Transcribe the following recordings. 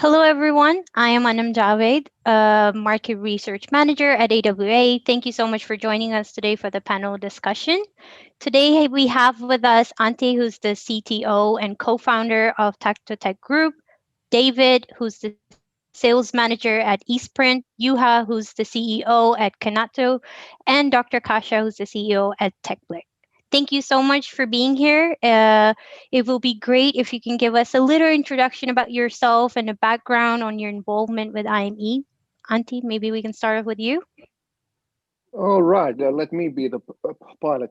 Hello, everyone. I am Anam Javed, Market Research Manager at AWA. Thank you so much for joining us today for the panel discussion. Today, we have with us Ante, who's the CTO and co-founder of Tech Group, David, who's the sales manager at Eastprint, Juha, who's the CEO at Canatu, and Dr. Kasha, who's the CEO at TechBlick. Thank you so much for being here. It will be great if you can give us a little introduction about yourself and a background on your involvement with IME. Antti, maybe we can start off with you. All right, let me be the pilot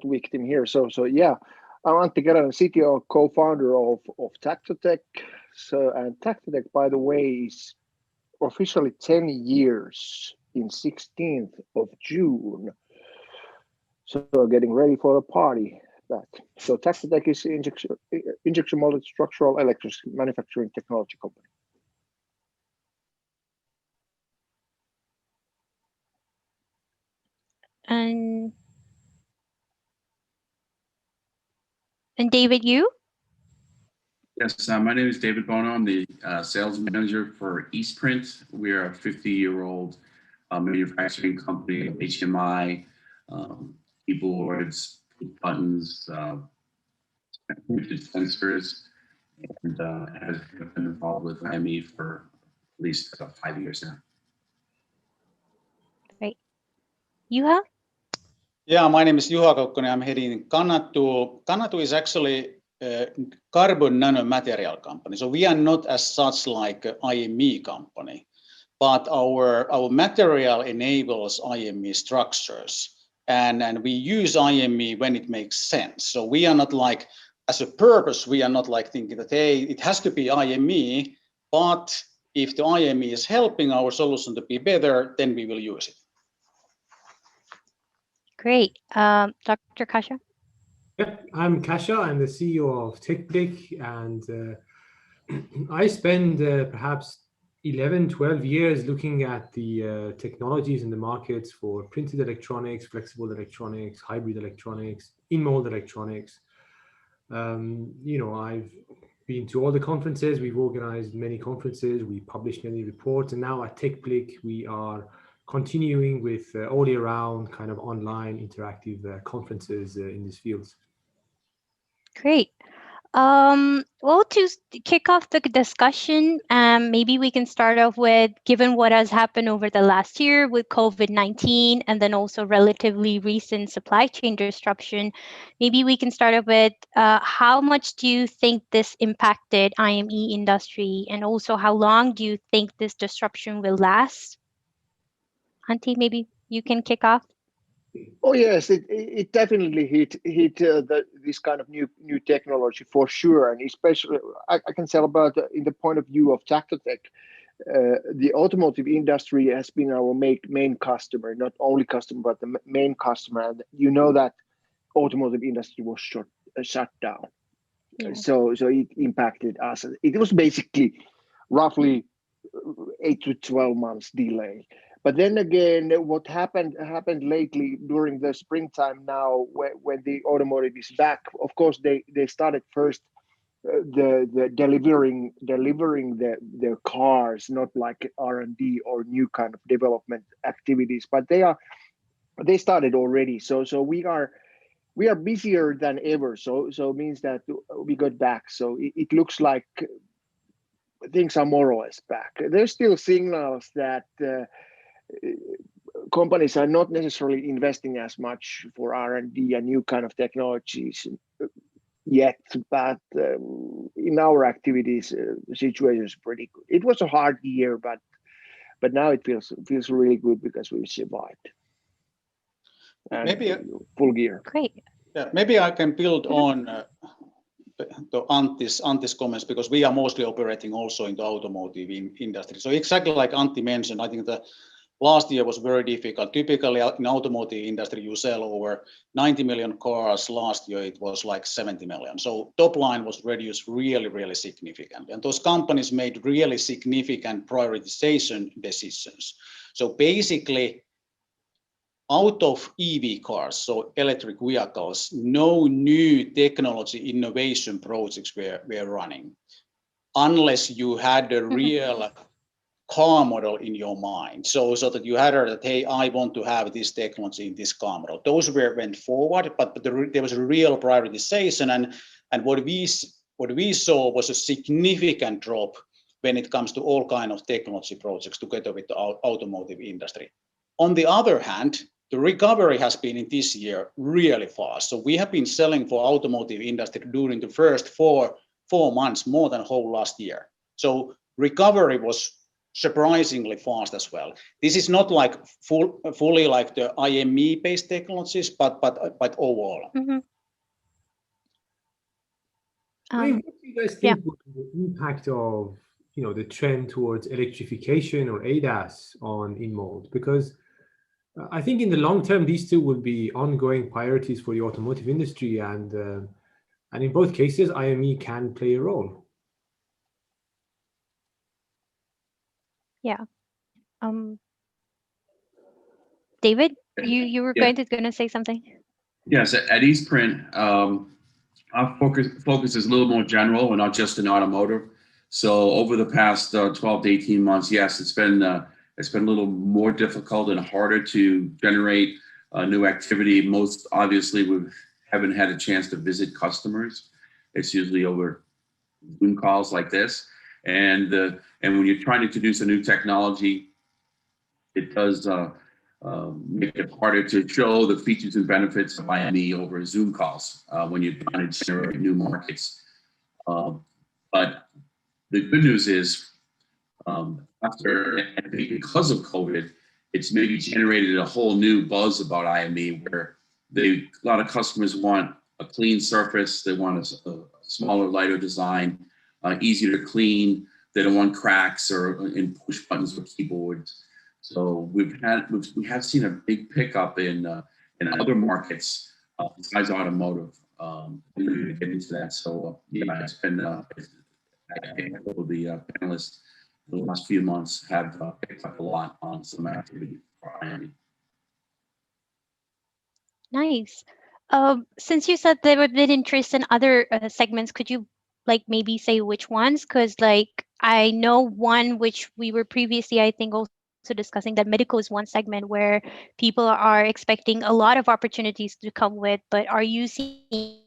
victim here. So yeah, I'm Antti Keränen, CTO, co-founder of Tech. And Tech, by the way, is officially 10 years in 16th of June. So getting ready for a party. So Tech is injection molded structural electronics manufacturing technology company. And David, you? Yes, my name is David Bono. I'm the sales manager for Eastprint. We are a 50-year-old manufacturing company of HMI, keyboards, buttons, sensors, and has been involved with IME for at least 5 years now. Great. Juha? Yeah, my name is Juha Kokkonen. I'm heading Canatu. Canatu is actually a carbon nanomaterial company. So we are not as such like an IME company, but our material enables IME structures. And we use IME when it makes sense. So we are not like, as a purpose, we are not like thinking that, hey, it has to be IME, but if the IME is helping our solution to be better, then we will use it. Great. Dr. Kasha? Yep, I'm Kasha. I'm the CEO of TechBlick, and I spend perhaps 11, 12 years looking at the technologies in the markets for printed electronics, flexible electronics, hybrid electronics, in-mold electronics. I've been to all the conferences. We've organized many conferences. We published many reports, and now at TechBlick, we are continuing with all year round kind of online interactive conferences in these fields. Great. Well, to kick off the discussion, maybe we can start off with, given what has happened over the last year with COVID-19 and then also relatively recent supply chain disruption, maybe we can start off with how much do you think this impacted IME industry, and also how long do you think this disruption will last? Antti, maybe you can kick off. Oh yes, it definitely hit this kind of new technology for sure, and especially I can tell about in the point of view of Tech. The automotive industry has been our main customer, not only customer but the main customer. And you know that automotive industry was shut down, yeah. So it impacted us. It was basically roughly 8 to 12 months delay. But then again, what happened lately during the springtime now, when the automotive is back, of course they started first the delivering their cars, not like R&D or new kind of development activities, but they started already. So we are busier than ever. So it means that we got back. So it looks like things are more or less back. There's still signals that companies are not necessarily investing as much for R&D and new kind of technologies yet, but in our activities, the situation is pretty good. It was a hard year, but now it feels really good because we survived. And maybe full gear. Great. Yeah, maybe I can build on the Antti's comments, because we are mostly operating also in the automotive industry. So exactly like Antti mentioned, I think the last year was very difficult. Typically in automotive industry, you sell over 90 million cars. Last year, it was like 70 million. So top line was reduced really, really significantly. And those companies made really significant prioritization decisions. So basically, out of EV cars, so electric vehicles, no new technology innovation projects were running. unless you had a real car model in your mind. So that you had that, hey, I want to have this technology in this car model. Those went forward, but there was a real prioritization, and what we saw was a significant drop when it comes to all kind of technology projects together with the automotive industry. On the other hand, the recovery has been in this year really fast. So we have been selling for automotive industry during the first four months more than whole last year. So recovery was surprisingly fast as well. This is not like fully like the IME based technologies, but overall. Mm-hmm. I mean, what do you guys think would be the impact of the trend towards electrification or ADAS on InMold? Because I think in the long term, these two will be ongoing priorities for the automotive industry, and in both cases, IME can play a role. Yeah. David, you were going to say something? Yes, at Eastprint, our focus is a little more general. We're not just in automotive. So over the past 12 to 18 months, yes, it's been a little more difficult and harder to generate new activity. Most obviously, we haven't had a chance to visit customers. It's usually over Zoom calls like this. And when you're trying to introduce a new technology, it does make it harder to show the features and benefits of IME over Zoom calls when you're trying to generate new markets. But the good news is, because of COVID, it's maybe generated a whole new buzz about IME, where a lot of customers want a clean surface. They want a smaller, lighter design, easier to clean. They don't want cracks or in push buttons or keyboards. So we have seen a big pickup in other markets besides automotive. We need to get into that. So yeah, it's been. I think all the panelists in the last few months have picked up a lot on some activity for IME. Nice. Since you said there would be interest in other segments, could you maybe say which ones? Because I know one which we were previously, I think, also discussing, that medical is one segment where people are expecting a lot of opportunities to come with. But are you seeing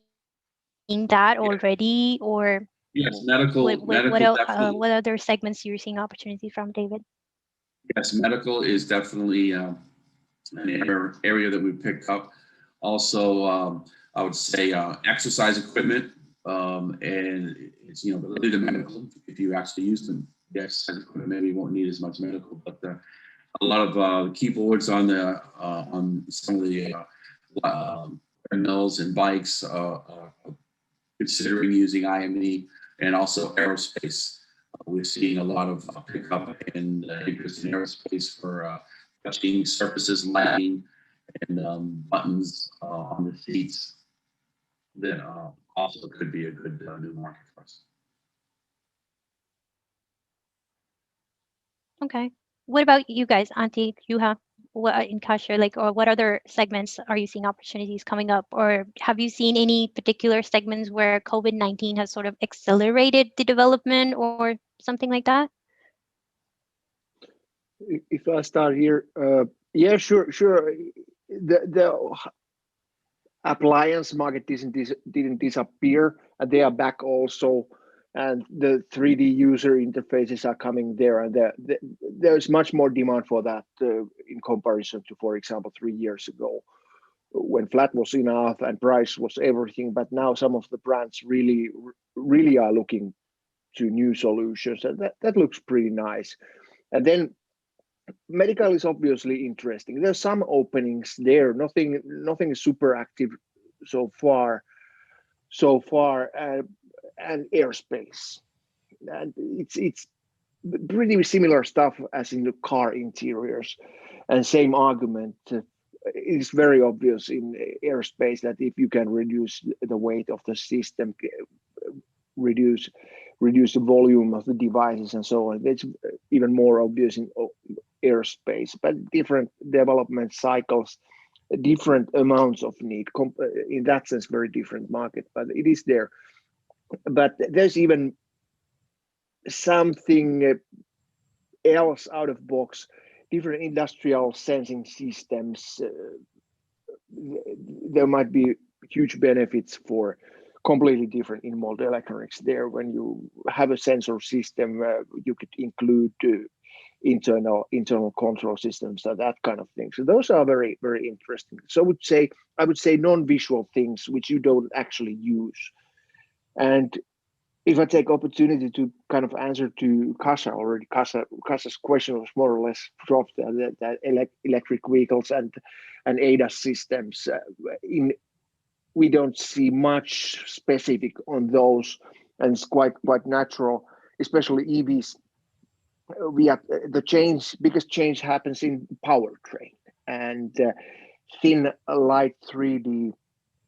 that already, or yes, medical. What other segments you're seeing opportunities from, David? Yes, medical is definitely an area that we picked up. Also, I would say exercise equipment, and it's related to medical. If you actually use the exercise equipment, maybe you won't need as much medical. But a lot of keyboards on some of the treadmills and bikes considering using IME, and also aerospace. We're seeing a lot of pickup in interest in aerospace for touching surfaces, lighting, and buttons on the seats. That also could be a good new market for us. Okay. What about you guys, Antti, Juha, in Kasha, or what other segments are you seeing opportunities coming up? Or have you seen any particular segments where COVID-19 has sort of accelerated the development or something like that? If I start here, yeah, sure. The appliance market didn't disappear, and they are back also. And the 3D user interfaces are coming there, and there's much more demand for that in comparison to, for example, 3 years ago, when flat was enough and price was everything. But now some of the brands really are looking to new solutions, and that looks pretty nice. And then medical is obviously interesting. There's some openings there. Nothing super active so far. And aerospace, and it's pretty similar stuff as in the car interiors, and same argument. It's very obvious in aerospace that if you can reduce the weight of the system, reduce the volume of the devices and so on, it's even more obvious in aerospace. But different development cycles, different amounts of need, in that sense very different market, but it is there. But there's even something else out of box, different industrial sensing systems. There might be huge benefits for completely different in-mold electronics there. When you have a sensor system, you could include internal control systems and that kind of thing. So those are very, very interesting. So I would say non-visual things which you don't actually use. And if I take opportunity to kind of answer to Kasia already, Kasia's question was more or less dropped that electric vehicles and ADAS systems. We don't see much specific on those, and it's quite natural, especially EVs. Biggest change happens in powertrain, and thin light 3D.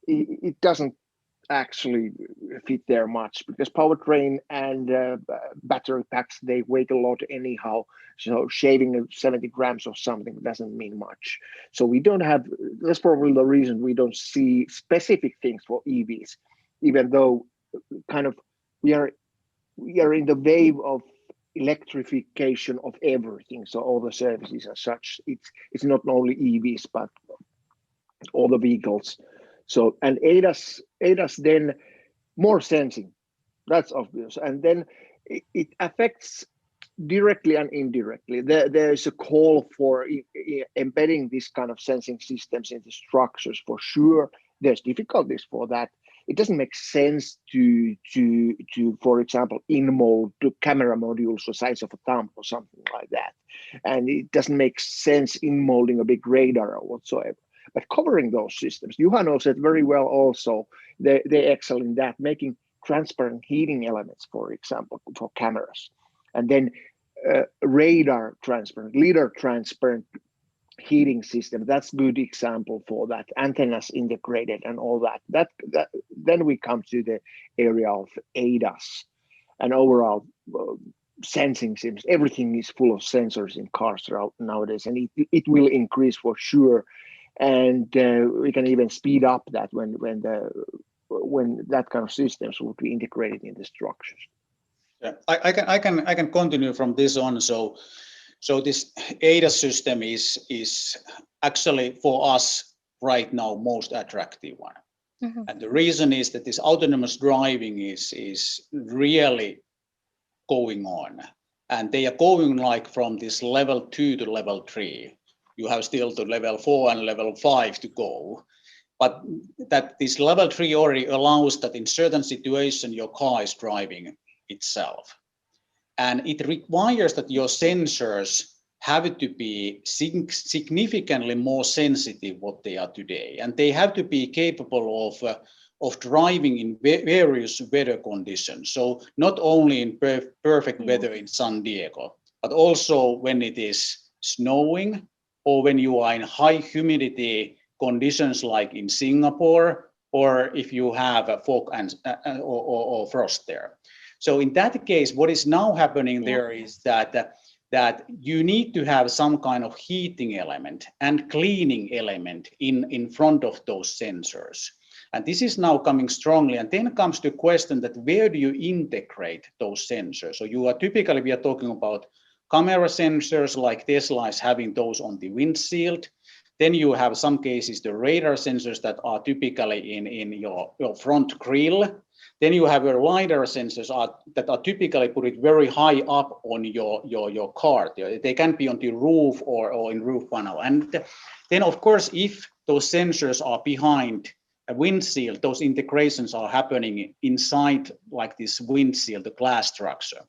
It doesn't actually fit there much because powertrain and battery packs, they weigh a lot anyhow, so shaving 70 grams or something doesn't mean much. So we don't have, that's probably the reason we don't see specific things for EVs, even though kind of we are in the wave of electrification of everything, so all the services as such, it's not only EVs but all the vehicles. So, and ADAS then more sensing, that's obvious. And then it affects directly and indirectly. There is a call for embedding this kind of sensing systems into structures for sure. There's difficulties for that. It doesn't make sense to for example, in-mold camera modules the size of a thumb or something like that. And it doesn't make sense in molding a big radar or whatsoever. But covering those systems, Juha knows it very well also. They excel in that, making transparent heating elements, for example, for cameras. And then radar transparent, lidar transparent heating system. That's a good example for that. Antennas integrated and all that. Then we come to the area of ADAS and overall sensing systems. Everything is full of sensors in cars nowadays, and it will increase for sure. And we can even speed up that when that kind of systems will be integrated in the structures. Yeah, I can continue from this on. So this ADAS system is actually for us right now most attractive one. Mm-hmm. And the reason is that this autonomous driving is really going on, and they are going like from this level 2 to level 3. You have still to level 4 and level 5 to go. But that this level 3 already allows that in certain situations your car is driving itself. And it requires that your sensors have to be significantly more sensitive what they are today. And they have to be capable of driving in various weather conditions. So not only in perfect weather in San Diego, but also when it is snowing, or when you are in high humidity conditions like in Singapore, or if you have a fog or frost there. So in that case, what is now happening there is that you need to have some kind of heating element and cleaning element in front of those sensors. And this is now coming strongly. And then comes the question that where do you integrate those sensors? So we are talking about camera sensors, like Tesla is having those on the windshield. Then you have some cases the radar sensors that are typically in your front grille. Then you have your LiDAR sensors that are typically put it very high up on your car. They can be on the roof or in roof panel. And then of course, if those sensors are behind a windshield, those integrations are happening inside like this windshield, the glass structure.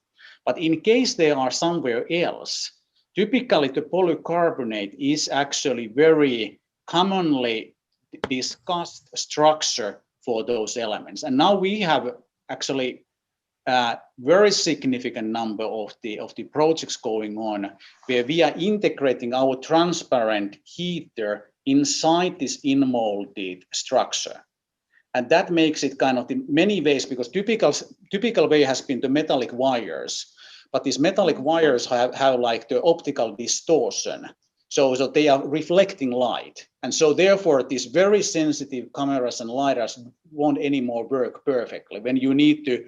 But in case they are somewhere else, typically the polycarbonate is actually very commonly discussed structure for those elements. And now we have actually a very significant number of the projects going on where we are integrating our transparent heater inside this in-molded structure. And that makes it kind of in many ways, because typical way has been the metallic wires. But these metallic wires have like the optical distortion. So they are reflecting light. And so therefore, these very sensitive cameras and LiDARs won't anymore work perfectly when you need to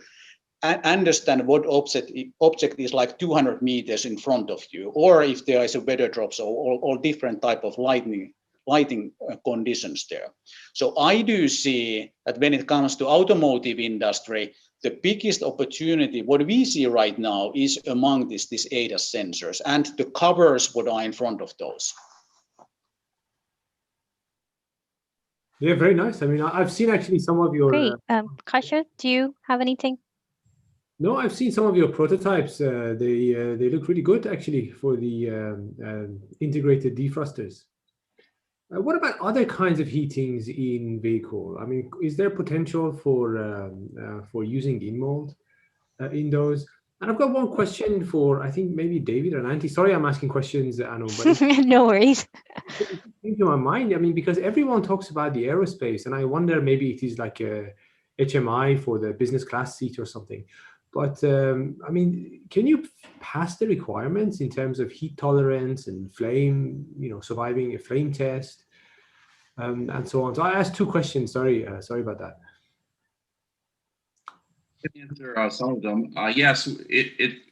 understand what object is like 200 meters in front of you, or if there is a weather drops or different type of lighting conditions there. So I do see that when it comes to automotive industry, the biggest opportunity, what we see right now, is among these ADAS sensors and the covers what are in front of those. Yeah, very nice. I mean, I've seen actually some of your. Great. Kasia, do you have anything? No, I've seen some of your prototypes. They look really good actually for the integrated defrosters. What about other kinds of heatings in vehicle? I mean, is there potential for using in-mold in those? And I've got one question for, I think maybe David and Antti. Sorry, I'm asking questions, Anu, but No worries. it came to my mind. I mean, because everyone talks about the aerospace, and I wonder maybe it is like a HMI for the business class seat or something. But I mean, can you pass the requirements in terms of heat tolerance and flame, surviving a flame test, and so on? So I asked two questions. Sorry about that. I can answer some of them. Yes,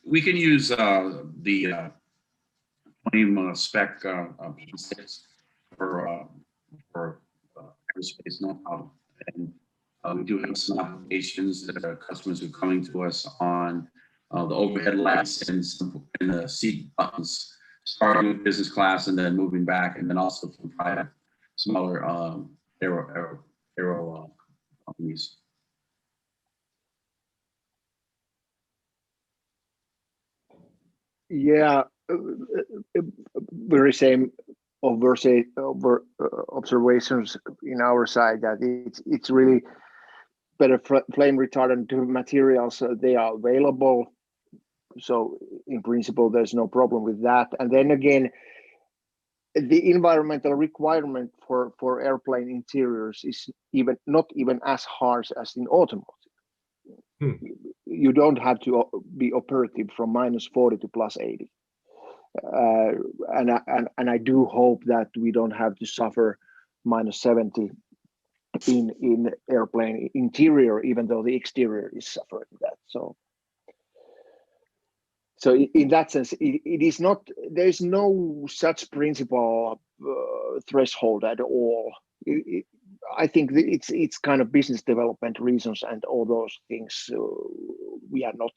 we can use the flame spec P6 for aerospace, no problem. And we do have some applications that are customers who are coming to us on the overhead lights and the seat buttons, starting with business class and then moving back, and then also from private, some other aero companies. Yeah, very same observations in our side that it's really better flame retardant materials. They are available, so in principle there's no problem with that. And then again, the environmental requirement for airplane interiors is not even as harsh as in automotive. You don't have to be operative from -40 to +80. And I do hope that we don't have to suffer -70 in airplane interior, even though the exterior is suffering that. So in that sense, it is not. There is no such principle threshold at all. I think it's kind of business development reasons and all those things. We are not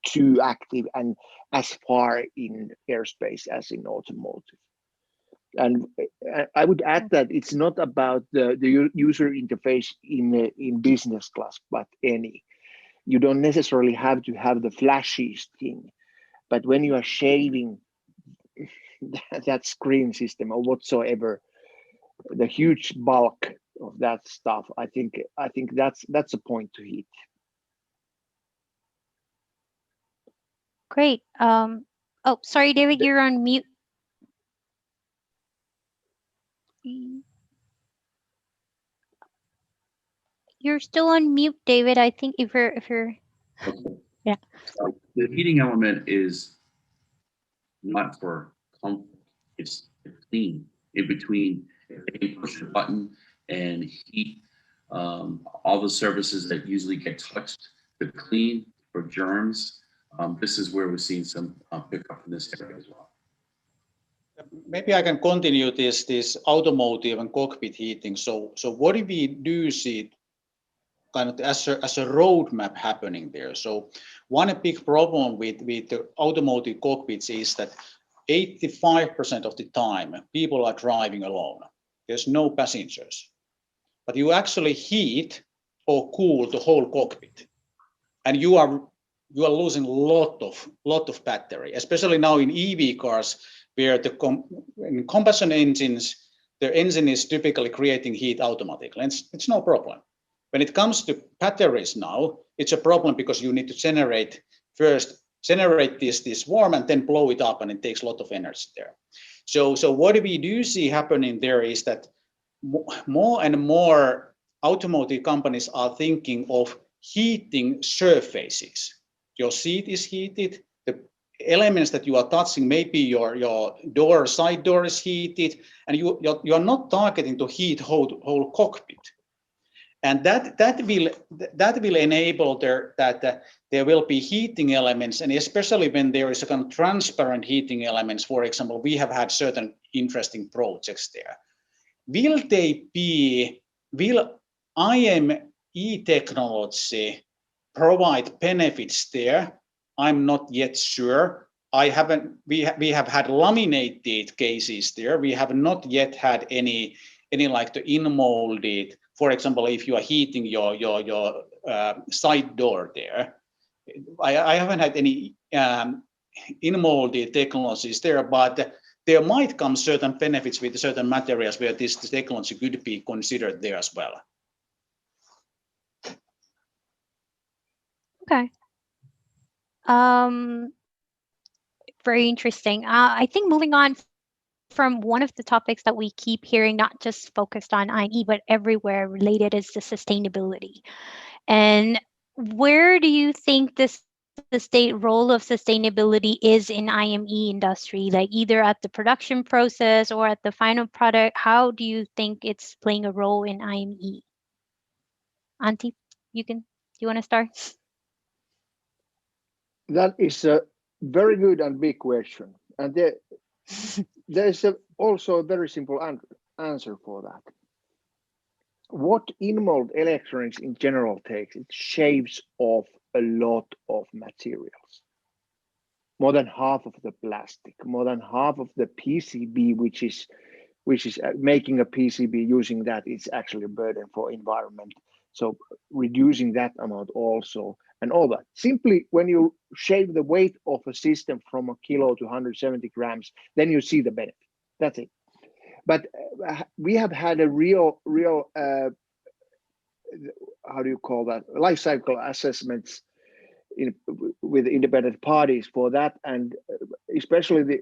too active and as far in airspace as in automotive. And I would add that it's not about the user interface in business class, but any. You don't necessarily have to have the flashiest thing, but when you are shaving that screen system or whatsoever, the huge bulk of that stuff, I think that's a point to hit. Great. Oh, sorry, David, you're on mute. You're still on mute, David. I think if you're Okay. Yeah. The heating element is not for comfort. It's clean in between. You push a button and heat all the surfaces that usually get touched to clean for germs. This is where we're seeing some pickup in this area as well. Maybe I can continue this automotive and cockpit heating. So what do we do see kind of as a roadmap happening there? So one big problem with the automotive cockpits is that 85% of the time people are driving alone. There's no passengers, but you actually heat or cool the whole cockpit, and you are losing a lot of battery, especially now in EV cars, where in combustion engines, the engine is typically creating heat automatically. And it's no problem. When it comes to batteries now, it's a problem because you need to generate this warm and then blow it up, and it takes a lot of energy there. So what we do see happening there is that more and more automotive companies are thinking of heating surfaces. Your seat is heated, the elements that you are touching, maybe your side door is heated, and you are not targeting to heat whole cockpit. And that will enable that there will be heating elements, and especially when there is a kind of transparent heating elements. For example, we have had certain interesting projects there. Will IME technology provide benefits there? I'm not yet sure. We have had laminated cases there. We have not yet had any like the in-molded. For example, if you are heating your side door there, I haven't had any in-molded technologies there, but there might come certain benefits with certain materials where this technology could be considered there as well. Okay. Very interesting. I think moving on from one of the topics that we keep hearing, not just focused on IME, but everywhere related, is the sustainability. And where do you think the state role of sustainability is in IME industry, like either at the production process or at the final product? How do you think it's playing a role in IME? Antti, do you want to start? That is a very good and big question. And there's also a very simple answer for that. What in-mold electronics in general takes, it shaves off a lot of materials. More than half of the plastic, more than half of the PCB, which is making a PCB using that, it's actually a burden for environment. So reducing that amount also, and all that. Simply when you shave the weight of a system from a kilo to 170 grams, then you see the benefit. That's it. But we have had a real how do you call that, life cycle assessments with independent parties for that, and especially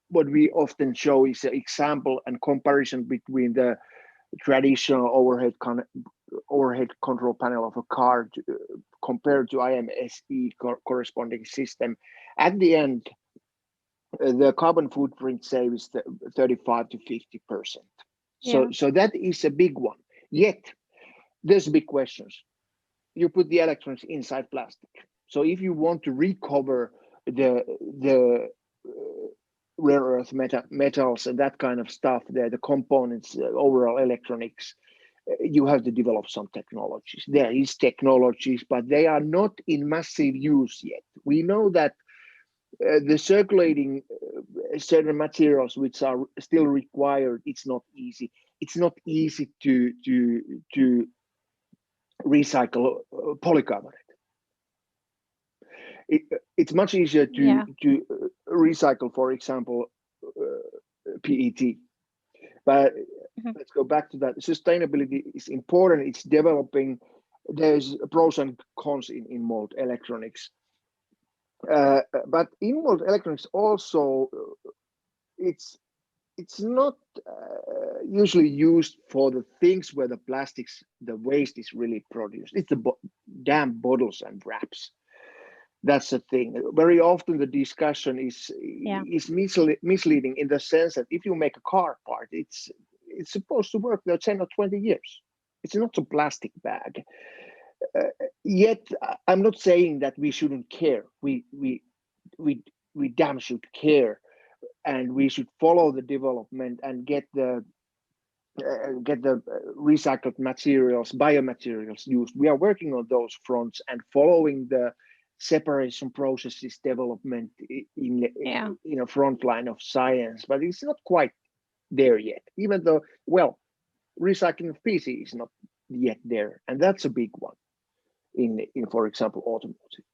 what we often show is an example and comparison between the traditional overhead control panel of a car compared to IMSE corresponding system. At the end, the carbon footprint save is 35 to 50%. So that is a big one. Yet there's big questions. You put the electrons inside plastic. So if you want to recover the rare earth metals and that kind of stuff, the components, overall electronics, you have to develop some technologies. There is technologies, but they are not in massive use yet. We know that the circulating certain materials which are still required, it's not easy. It's not easy to recycle polycarbonate. It's much easier to recycle, for example, PET. But let's go back to that. Sustainability is important. It's developing. There's pros and cons in mold electronics. But in mold electronics also, it's not usually used for the things where the plastics, the waste is really produced. It's the damn bottles and wraps. That's the thing. Very often the discussion is misleading in the sense that if you make a car part, it's supposed to work there 10 or 20 years. It's not a plastic bag. Yet I'm not saying that we shouldn't care. We damn should care, and we should follow the development and get the recycled materials, biomaterials used. We are working on those fronts and following the separation processes development in a front line of science, but it's not quite there yet. Even though, well, recycling of PC is not yet there, and that's a big one in for example, automotive.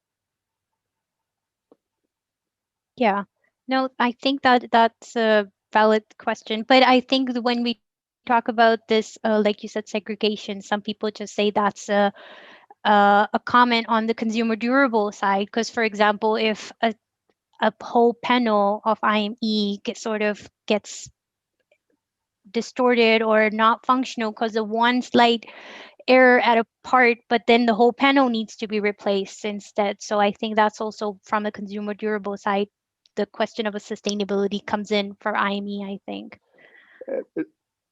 Yeah, no, I think that's a valid question, but I think when we talk about this, like you said, segregation, some people just say that's a comment on the consumer durable side, because, for example, if a whole panel of IME gets distorted or not functional because of one slight error at a part, but then the whole panel needs to be replaced instead. So I think that's also from the consumer durable side, the question of a sustainability comes in for IME, I think.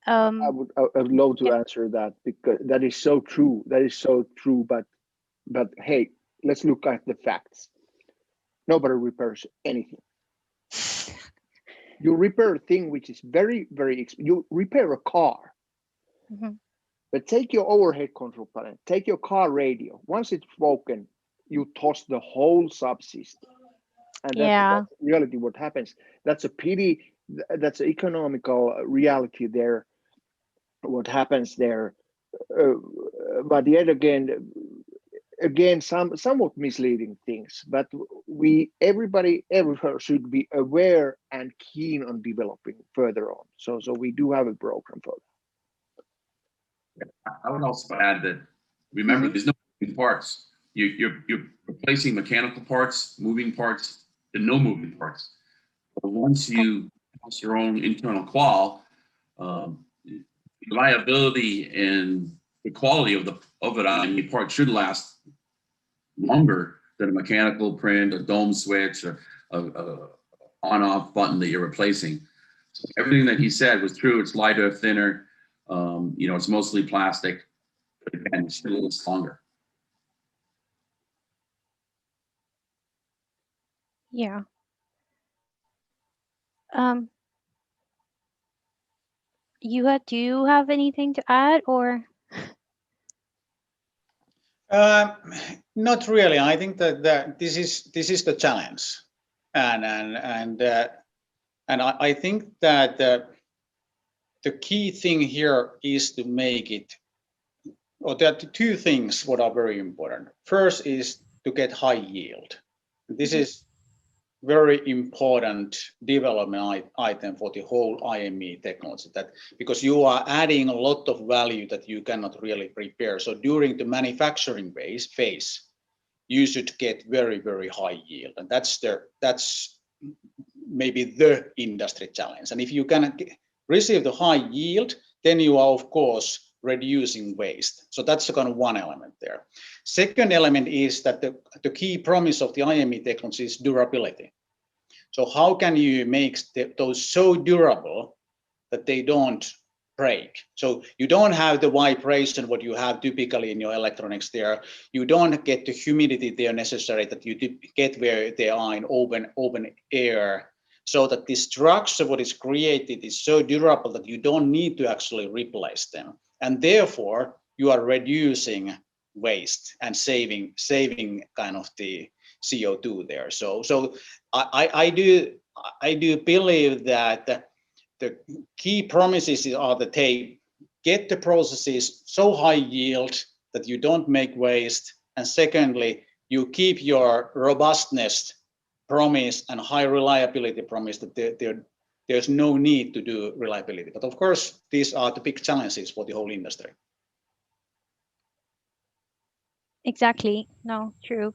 I would love to answer that, because that is so true. That is so true. But hey, let's look at the facts. Nobody repairs anything. You repair a thing which is very, very expensive. You repair a car. Mhm. But take your overhead control panel, take your car radio. Once it's broken, you toss the whole subsystem. And that's reality what happens. That's a pity. That's an economical reality there, what happens there. But yet again, somewhat misleading things. But everybody everywhere should be aware and keen on developing further on. So we do have a program for that. I would also add that, remember, there's no moving parts. You're replacing mechanical parts, moving parts, and no moving parts. But once you pass your own internal qual, reliability and the quality of it on your part should last longer than a mechanical print, a dome switch, or a on-off button that you're replacing. So everything that he said was true. It's lighter, thinner. It's mostly plastic, but again, it still lasts longer. Yeah. Juha, do you have anything to add, or? Not really. I think that this is the challenge, and I think that the key thing here is to make it. Or there are two things what are very important. First is to get high yield. This is very important development item for the whole IME technology, that because you are adding a lot of value that you cannot really prepare. So during the manufacturing phase, you should get very, very high yield, and that's maybe the industry challenge. And if you can receive the high yield, then you are of course reducing waste. So that's kind of one element there. Second element is that the key promise of the IME technology is durability. So how can you make those so durable that they don't break? So you don't have the vibration what you have typically in your electronics there. You don't get the humidity there necessary that you get where they are in open air. So that the structure what is created is so durable that you don't need to actually replace them. And therefore, you are reducing waste and saving kind of the CO2 there. So I do believe that the key promises are that they get the processes so high yield that you don't make waste, and secondly, you keep your robustness promise and high reliability promise that there's no need to do reliability. But of course, these are the big challenges for the whole industry. Exactly. No, true.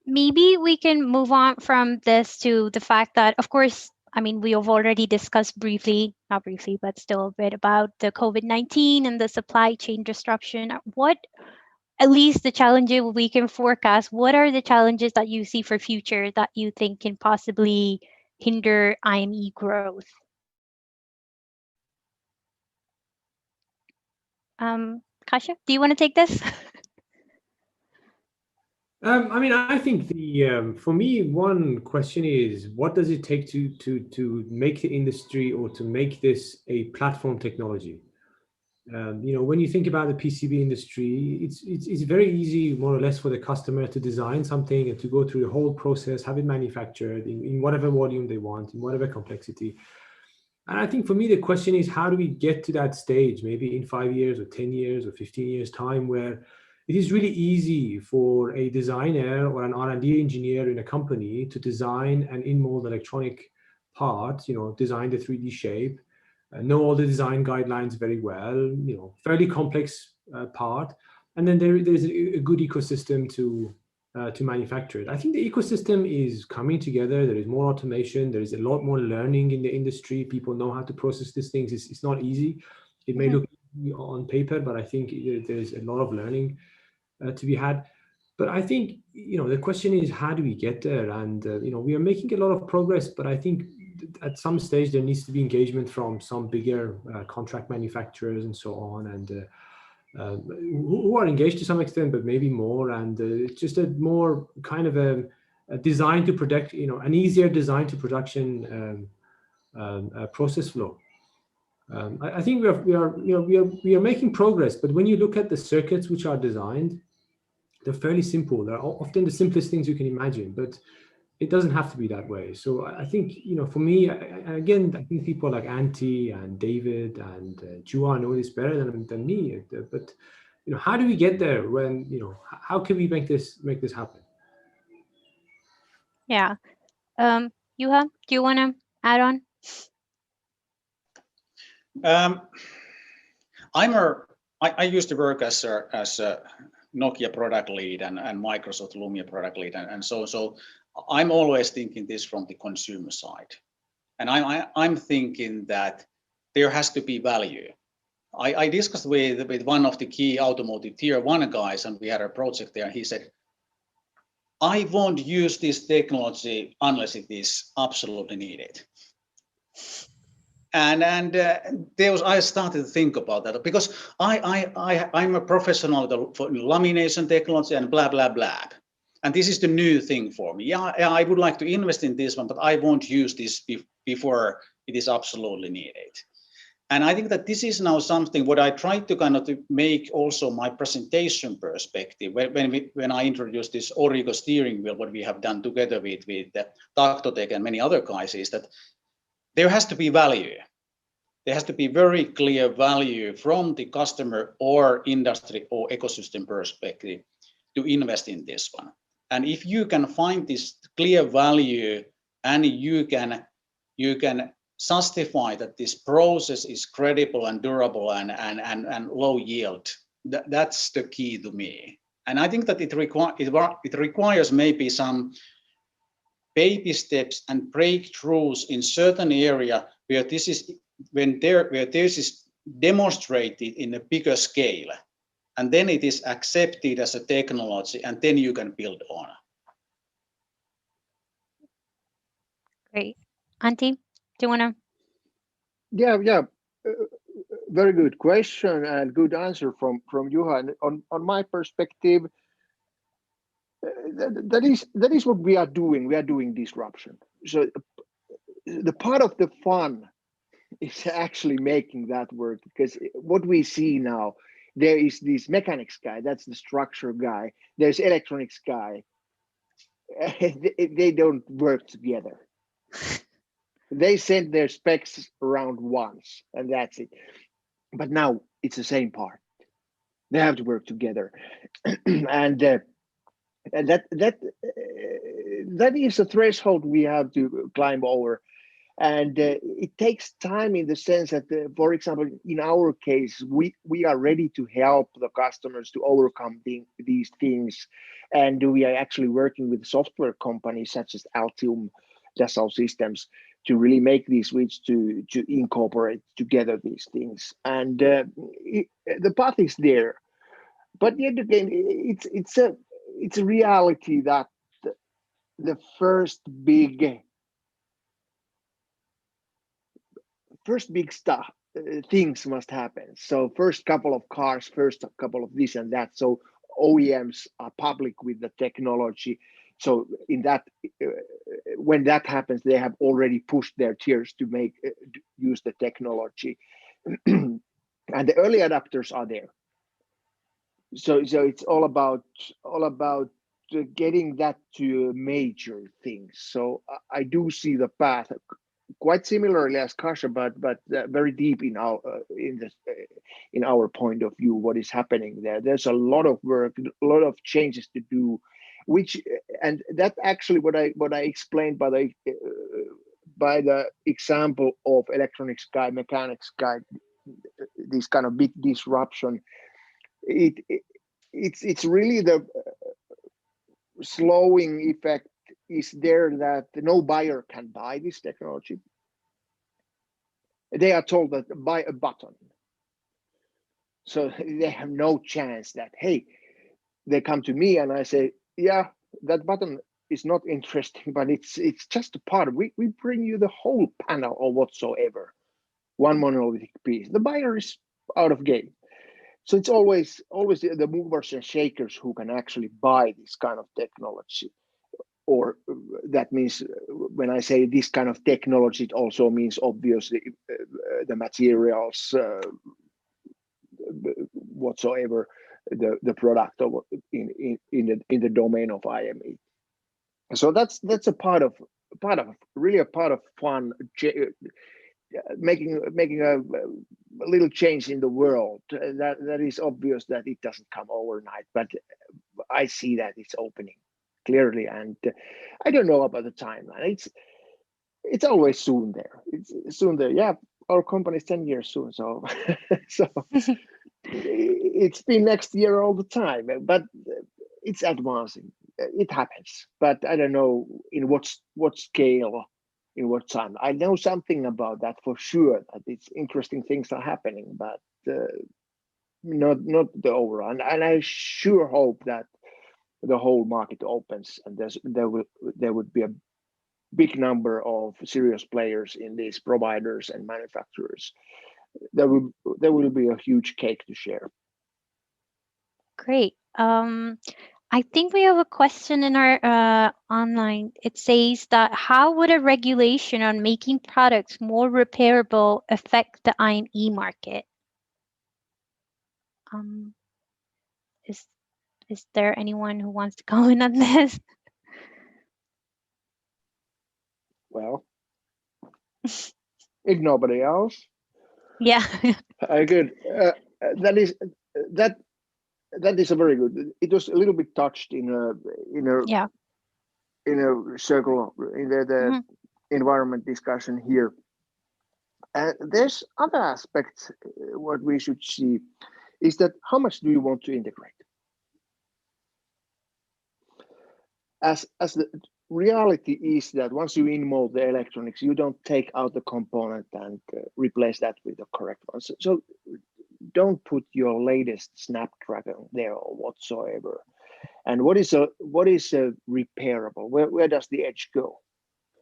Maybe we can move on from this to the fact that, of course, I mean, we have already discussed not briefly, but still a bit about the COVID-19 and the supply chain disruption. What, at least the challenges we can forecast, what are the challenges that you see for future that you think can possibly hinder IME growth? Kasia, do you want to take this? I mean, I think for me, one question is, what does it take to make the industry or to make this a platform technology? When you think about the PCB industry, it's very easy, more or less, for the customer to design something and to go through the whole process, have it manufactured in whatever volume they want, in whatever complexity. And I think for me, the question is, how do we get to that stage, maybe in 5 years or 10 years or 15 years time, where it is really easy for a designer or an R&D engineer in a company to design an in-mold electronic part, design the 3D shape, know all the design guidelines very well, fairly complex part. And then there's a good ecosystem to manufacture it. I think the ecosystem is coming together. There is more automation. There is a lot more learning in the industry. People know how to process these things. It's not easy. It may look easy on paper, but I think there's a lot of learning to be had. But I think, the question is, how do we get there? And, we are making a lot of progress, but I think at some stage there needs to be engagement from some bigger contract manufacturers and so on, and who are engaged to some extent, but maybe more, and it's just a more kind of a design to product, an easier design to production process flow. I think we are making progress, but when you look at the circuits which are designed, they're fairly simple. They're often the simplest things you can imagine, but it doesn't have to be that way. So I think, for me, I think people like Antti and David and Juha know this better than me. But how do we get there? When how can we make this happen? Yeah. Juha, do you want to add on? I used to work as a Nokia product lead and Microsoft Lumia product lead, and so I'm always thinking this from the consumer side, and I'm thinking that there has to be value. I discussed with one of the key automotive tier 1 guys, and we had a project there, and he said, I won't use this technology unless it is absolutely needed. And I started to think about that, because I'm a professional for lamination technology and blah blah blah, and this is the new thing for me. Yeah, I would like to invest in this one, but I won't use this before it is absolutely needed. And I think that this is now something what I tried to kind of to make also my presentation perspective when I introduced this Origo steering wheel, what we have done together with Taktotech and many other guys, is that there has to be value. There has to be very clear value from the customer or industry or ecosystem perspective to invest in this one. And if you can find this clear value and you can justify that this process is credible and durable and low yield, that's the key to me. And I think that it requires maybe some baby steps and breakthroughs in certain area where this is demonstrated in a bigger scale, and then it is accepted as a technology, and then you can build on. Great. Antti, do you want to? Yeah. Very good question and good answer from Juha. And on my perspective, that is what we are doing. We are doing disruption. So the part of the fun is actually making that work, because what we see now, there is this mechanics guy, that's the structure guy, there's electronics guy. They don't work together. They send their specs around once and that's it. But now it's the same part. They have to work together. And that is a threshold we have to climb over. And it takes time in the sense that, for example, in our case, we are ready to help the customers to overcome these things. And we are actually working with software companies such as Altium, Dassault Systems, to really make this switch to incorporate together these things. And the path is there. But yet again, it's a reality that the first big stuff, things must happen. So first couple of cars, first couple of this and that. So OEMs are public with the technology. So in that, when that happens, they have already pushed their tiers to use the technology, and the early adopters are there. So it's all about getting that to major things. So I do see the path quite similarly as Kasha, but very deep in our point of view, what is happening there. There's a lot of work, a lot of changes to do, and that actually what I explained by the example of electronics guy, mechanics guy, this kind of big disruption. It's really the slowing effect is there that no buyer can buy this technology. They are told that buy a button. So they have no chance that, hey, they come to me and I say, yeah, that button is not interesting, but it's just a part of. We bring you the whole panel or whatsoever, one monolithic piece. The buyer is out of game. So it's always the movers and shakers who can actually buy this kind of technology. Or that means when I say this kind of technology, it also means obviously the materials whatsoever the product or in the domain of IME. So that's a part of fun, making a little change in the world. That is obvious that it doesn't come overnight, but I see that it's opening clearly, and I don't know about the timeline. It's always soon there. It's soon there. Yeah, our company is 10 years soon, so so it's been next year all the time, but it's advancing. It happens, but I don't know in what scale, in what time. I know something about that for sure, that it's interesting things are happening, but not the overall. And I sure hope that the whole market opens and there would be a big number of serious players in these providers and manufacturers. There will be a huge cake to share. Great. I think we have a question in our online. It says that how would a regulation on making products more repairable affect the IME market? Is there anyone who wants to comment on this? Well, if nobody else, Yeah. good. That is a very good. It was a little bit touched in a circle in the environment discussion here. There's other aspects. What we should see is that how much do you want to integrate? As the reality is that once you inmold the electronics, you don't take out the component and replace that with the correct one. So don't put your latest Snapdragon there or whatsoever. And what is a repairable? Where does the edge go?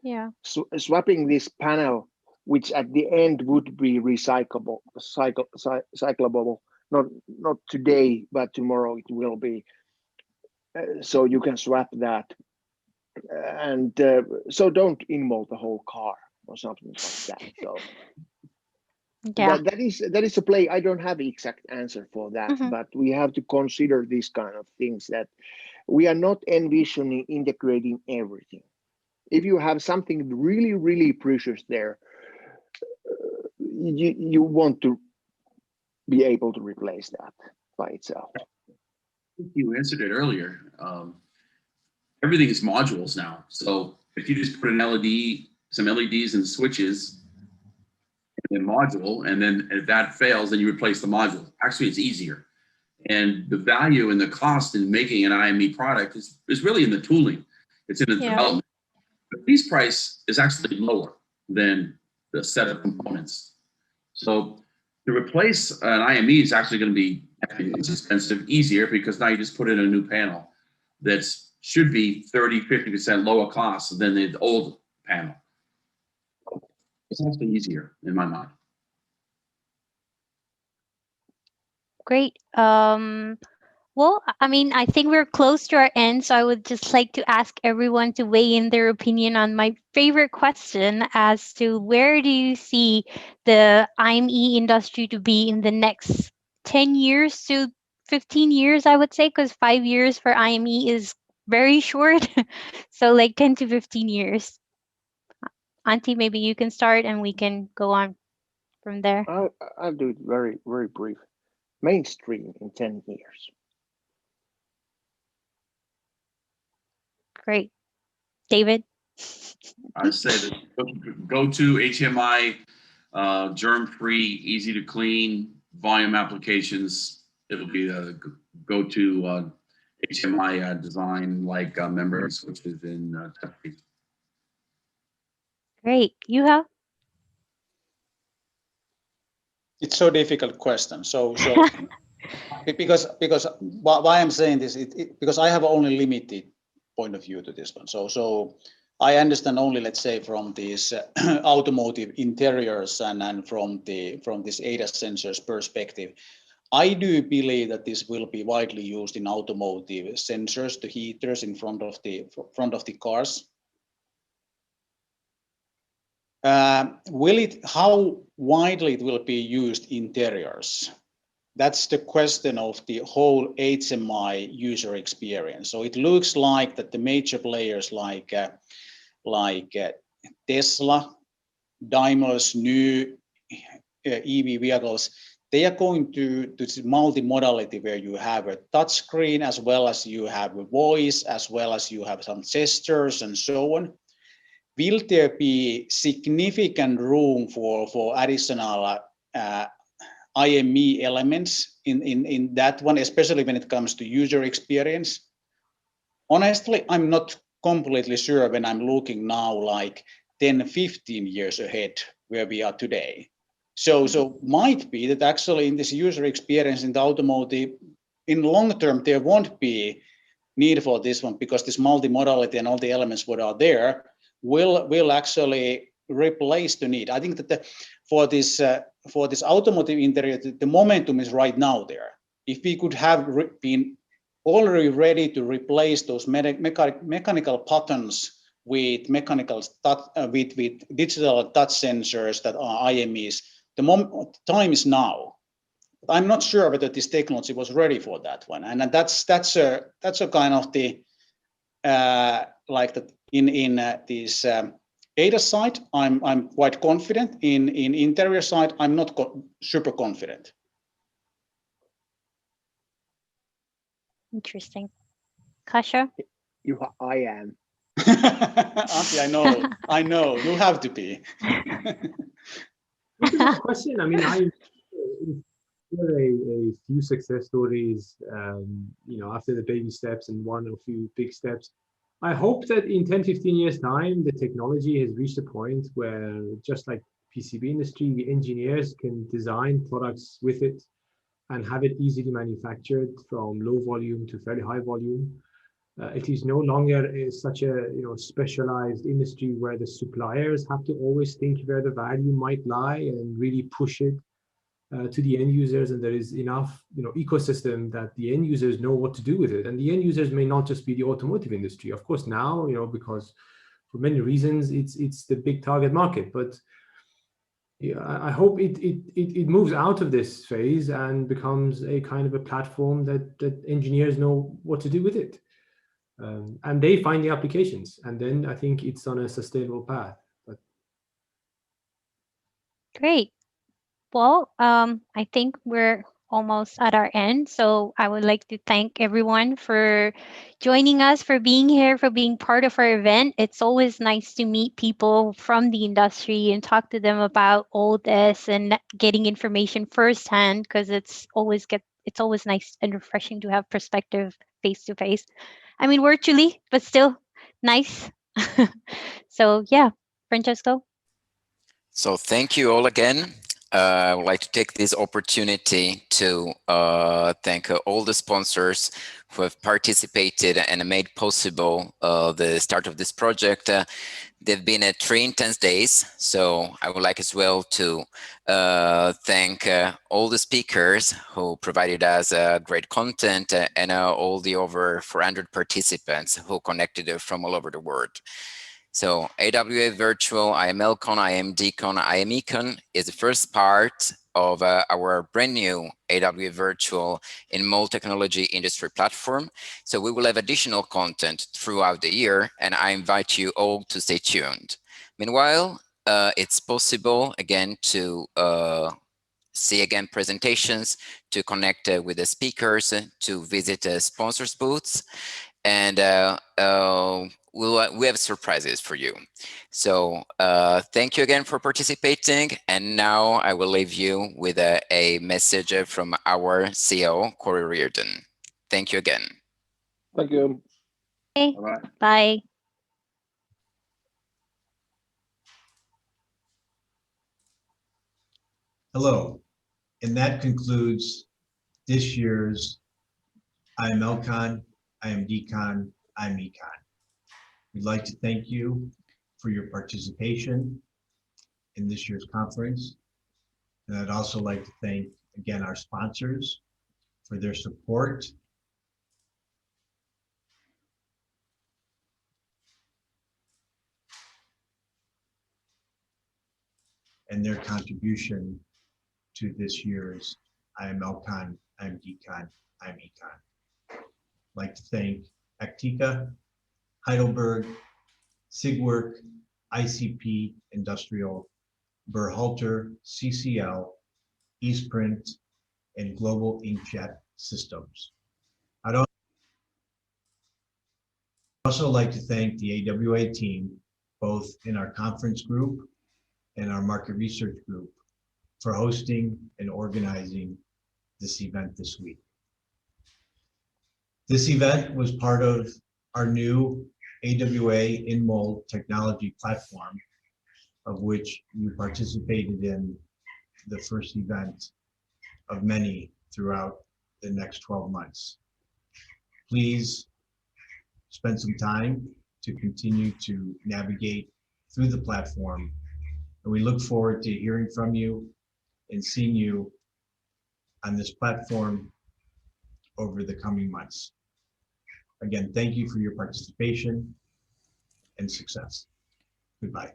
Yeah. So swapping this panel, which at the end would be recyclable, not today, but tomorrow it will be. So you can swap that, and so don't inmold the whole car or something like that. So yeah, that is a play. I don't have the exact answer for that, but we have to consider these kind of things, that we are not envisioning integrating everything. If you have something really, really precious there, you want to be able to replace that by itself. You answered it earlier. Everything is modules now. So if you just put an LED, some LEDs and switches in a module, and then if that fails, then you replace the module. Actually, it's easier. And the value and the cost in making an IME product is really in the tooling. It's in the development. The piece price is actually lower than the set of components. So to replace an IME is actually going to be expensive, easier, because now you just put in a new panel that should be 30-50% lower cost than the old panel. It's actually easier in my mind. Great. Well, I mean, I think we're close to our end, so I would just like to ask everyone to weigh in their opinion on my favorite question as to where do you see the IME industry to be in the next 10 years to 15 years, I would say, because 5 years for IME is very short. So like 10 to 15 years. Auntie, maybe you can start and we can go on from there. I'll do it very, very brief. Mainstream in 10 years. Great. David? I say that go to HMI, germ-free, easy to clean, volume applications. It'll be a go-to HMI design, like membrane switches in testing. Great. Juha? It's so difficult question. So because why I'm saying this, because I have only limited point of view to this one. So I understand only, let's say, from these automotive interiors and from this ADAS sensors perspective. I do believe that this will be widely used in automotive sensors, the heaters in front of the cars. How widely it will be used interiors? That's the question of the whole HMI user experience. So it looks like that the major players like Tesla, Daimler's new EV vehicles, they are going to this multi-modality where you have a touch screen as well as you have a voice, as well as you have some gestures and so on. Will there be significant room for additional IME elements in that one, especially when it comes to user experience? Honestly, I'm not completely sure when I'm looking now like 10, 15 years ahead where we are today. So might be that actually in this user experience in the automotive, in long term, there won't be need for this one because this multimodality and all the elements what are there will actually replace the need. I think that for this automotive interior, the momentum is right now there. If we could have been already ready to replace those mechanical buttons with with digital touch sensors that are IMEs, the time is now. But I'm not sure whether this technology was ready for that one, and that's a kind of the like that in this ADAS side. I'm quite confident. In interior side, I'm not super confident. Interesting. Kasha? Juha, I am. Antti, I know, you have to be. That's a good question. I mean, I hear a few success stories, after the baby steps and one or few big steps. I hope that in 10, 15 years time, the technology has reached a point where just like PCB industry, the engineers can design products with it and have it easily manufactured from low volume to fairly high volume. It is no longer such a specialized industry where the suppliers have to always think where the value might lie and really push it to the end users, and there is enough ecosystem that the end users know what to do with it. And the end users may not just be the automotive industry, of course, now because for many reasons it's the big target market, but yeah, I hope it moves out of this phase and becomes a kind of a platform that engineers know what to do with it. And they find the applications, and then I think it's on a sustainable path. But Great. Well, I think we're almost at our end. So I would like to thank everyone for joining us, for being here, for being part of our event. It's always nice to meet people from the industry and talk to them about all this and getting information firsthand, because it's always nice and refreshing to have perspective face to face. I mean, virtually, but still nice. So yeah, Francesco. So thank you all again. I would like to take this opportunity to thank all the sponsors who have participated and made possible the start of this project. They've been 3 intense days, so I would like as well to thank all the speakers who provided us great content and all the over 400 participants who connected from all over the world. So AWA Virtual, IMECON, IMDCON, IMECON is the first part of our brand new AWA Virtual in Technology Industry platform. So we will have additional content throughout the year, and I invite you all to stay tuned. Meanwhile, it's possible again to see again presentations, to connect with the speakers, to visit sponsors booths, and we have surprises for you. So thank you again for participating. And now I will leave you with a message from our CEO, Corey Reardon. Thank you again. Thank you. Okay. Bye. Bye. Hello, and that concludes this year's IMECON, IMDCON, IMECON. We'd like to thank you for your participation in this year's conference. And I'd also like to thank, again, our sponsors for their support and their contribution to this year's IMECON, IMECON, IMECON. I'd like to thank Actica, Heidelberg, Sigwork, ICP Industrial, Berhalter, CCL, Eastprint, and Global Inkjet Systems. I'd also like to thank the AWA team, both in our conference group and our market research group, for hosting and organizing this event this week. This event was part of our new AWA in-mold technology platform, of which you participated in the first event of many throughout the next 12 months. Please spend some time to continue to navigate through the platform, and we look forward to hearing from you and seeing you on this platform over the coming months. Again, thank you for your participation and success. Goodbye.